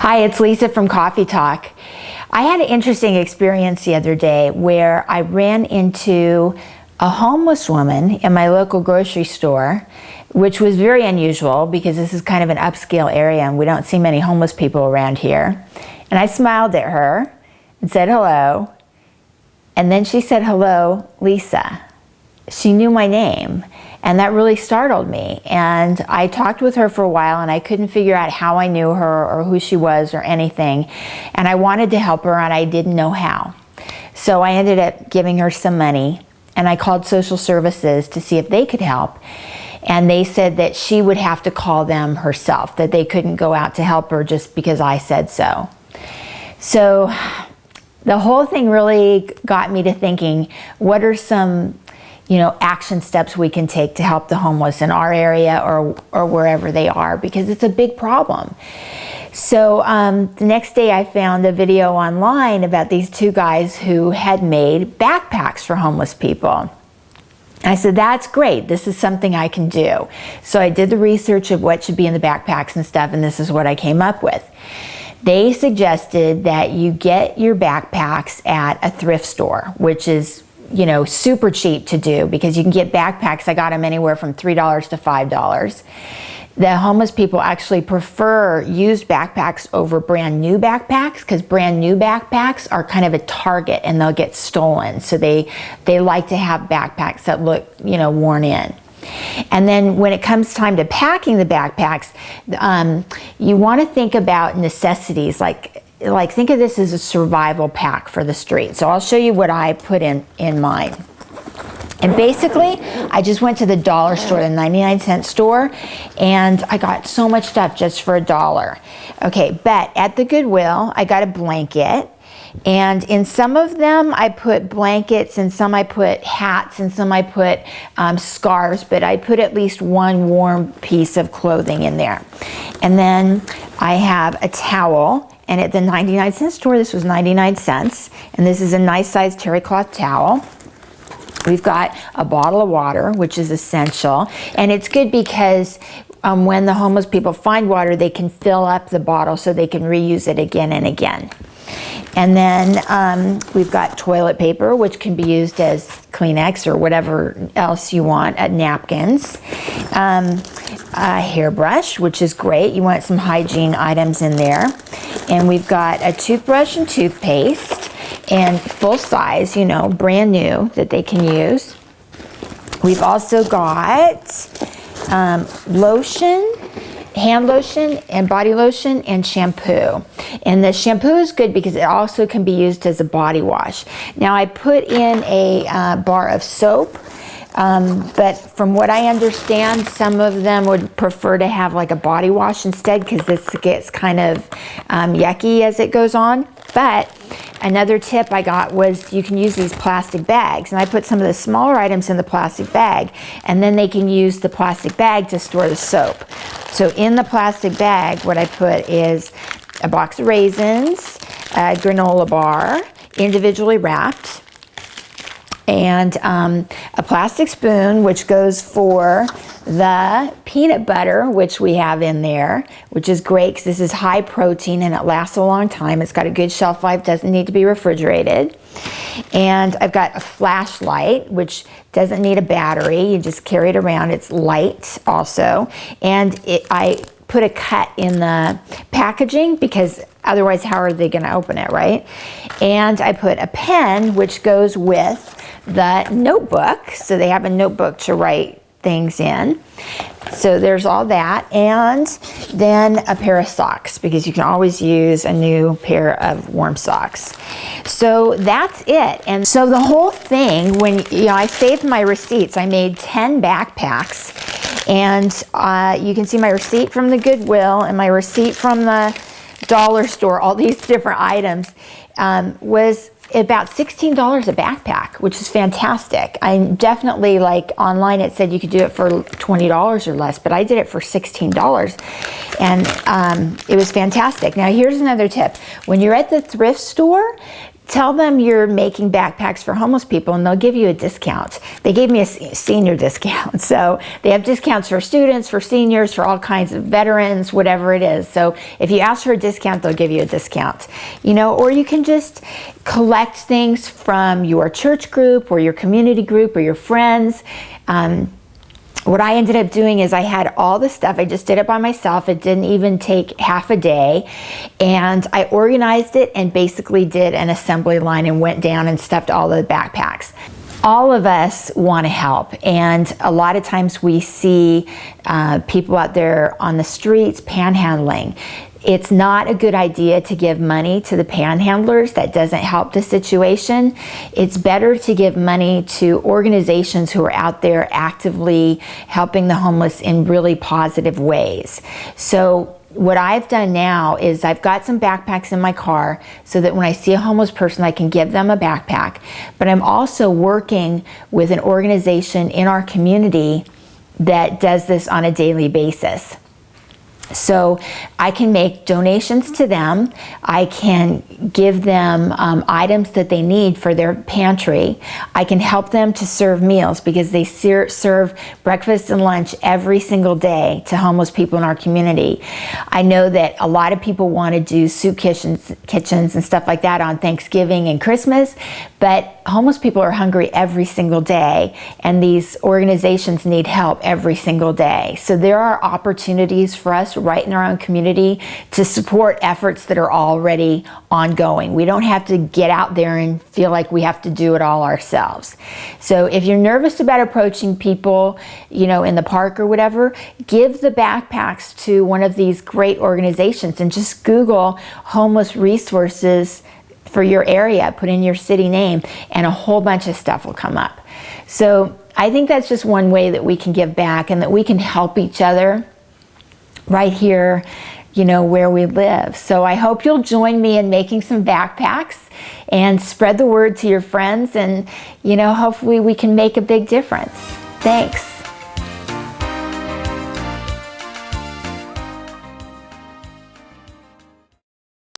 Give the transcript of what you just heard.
Hi, it's Lisa from Coffee Talk. I had an interesting experience the other day where I ran into a homeless woman in my local grocery store, which was very unusual because this is kind of an upscale area and we don't see many homeless people around here. And I smiled at her and said hello. And then she said, "Hello, Lisa." She knew my name. And that really startled me. And I talked with her for a while and I couldn't figure out how I knew her or who she was or anything. And I wanted to help her and I didn't know how. So I ended up giving her some money and I called social services to see if they could help. And they said that she would have to call them herself, that they couldn't go out to help her just because I said so. So the whole thing really got me to thinking, what are some action steps we can take to help the homeless in our area or wherever they are, because it's a big problem. So the next day I found a video online about these two guys who had made backpacks for homeless people. I said, that's great. This is something I can do. So I did the research of what should be in the backpacks and stuff, and this is what I came up with. They suggested that you get your backpacks at a thrift store, which is super cheap to do because you can get backpacks. I got them anywhere from $3 to $5. The homeless people actually prefer used backpacks over brand new backpacks because brand new backpacks are kind of a target and they'll get stolen. So they like to have backpacks that look, worn in. And then when it comes time to packing the backpacks, you want to think about necessities like think of this as a survival pack for the street. So I'll show you what I put in mine. And basically, I just went to the dollar store, the 99-cent store, and I got so much stuff just for $1. Okay, but at the Goodwill, I got a blanket. And in some of them, I put blankets, and some I put hats, and some I put scarves, but I put at least one warm piece of clothing in there. And then I have a towel. And at the 99-cent store, this was 99 cents. And this is a nice sized terry cloth towel. We've got a bottle of water, which is essential. And it's good because when the homeless people find water, they can fill up the bottle so they can reuse it again and again. And then we've got toilet paper, which can be used as Kleenex or whatever else you want, napkins. A hairbrush, which is great. You want some hygiene items in there. And we've got a toothbrush and toothpaste, and full size, brand new that they can use. We've also got lotion, hand lotion and body lotion and shampoo. And the shampoo is good because it also can be used as a body wash. Now I put in a bar of soap. But from what I understand, some of them would prefer to have like a body wash instead because this gets kind of yucky as it goes on. But another tip I got was you can use these plastic bags. And I put some of the smaller items in the plastic bag, and then they can use the plastic bag to store the soap. So in the plastic bag, what I put is a box of raisins, a granola bar, individually wrapped, and a plastic spoon, which goes for the peanut butter, which we have in there, which is great because this is high protein and it lasts a long time. It's got a good shelf life, doesn't need to be refrigerated. And I've got a flashlight, which doesn't need a battery. You just carry it around. It's light also. And I put a cut in the packaging because otherwise how are they going to open it, right? And I put a pen, which goes with the notebook, so they have a notebook to write things in. So there's all that, and then a pair of socks because you can always use a new pair of warm socks. So that's it. And so the whole thing, when I saved my receipts, I made 10 backpacks, and you can see my receipt from the Goodwill and my receipt from the dollar store, all these different items, was about $16 a backpack, which is fantastic. I definitely, online it said you could do it for $20 or less, but I did it for $16, and it was fantastic. Now here's another tip. When you're at the thrift store, tell them you're making backpacks for homeless people and they'll give you a discount. They gave me a senior discount. So they have discounts for students, for seniors, for all kinds of veterans, whatever it is. So if you ask for a discount, they'll give you a discount. Or you can just collect things from your church group or your community group or your friends. What I ended up doing is I had all the stuff. I just did it by myself. It didn't even take half a day. And I organized it and basically did an assembly line and went down and stuffed all the backpacks. All of us want to help, and a lot of times we see people out there on the streets panhandling. It's not a good idea to give money to the panhandlers. That doesn't help the situation. It's better to give money to organizations who are out there actively helping the homeless in really positive ways. So what I've done now is I've got some backpacks in my car so that when I see a homeless person, I can give them a backpack. But I'm also working with an organization in our community that does this on a daily basis. So I can make donations to them. I can give them items that they need for their pantry. I can help them to serve meals because they serve breakfast and lunch every single day to homeless people in our community. I know that a lot of people want to do soup kitchens and stuff like that on Thanksgiving and Christmas, but homeless people are hungry every single day, and these organizations need help every single day. So there are opportunities for us right in our own community to support efforts that are already ongoing. We don't have to get out there and feel like we have to do it all ourselves. So if you're nervous about approaching people, in the park or whatever, give the backpacks to one of these great organizations and just Google homeless resources for your area, put in your city name, and a whole bunch of stuff will come up. So I think that's just one way that we can give back and that we can help each other right here, where we live. So I hope you'll join me in making some backpacks and spread the word to your friends, and hopefully we can make a big difference. Thanks.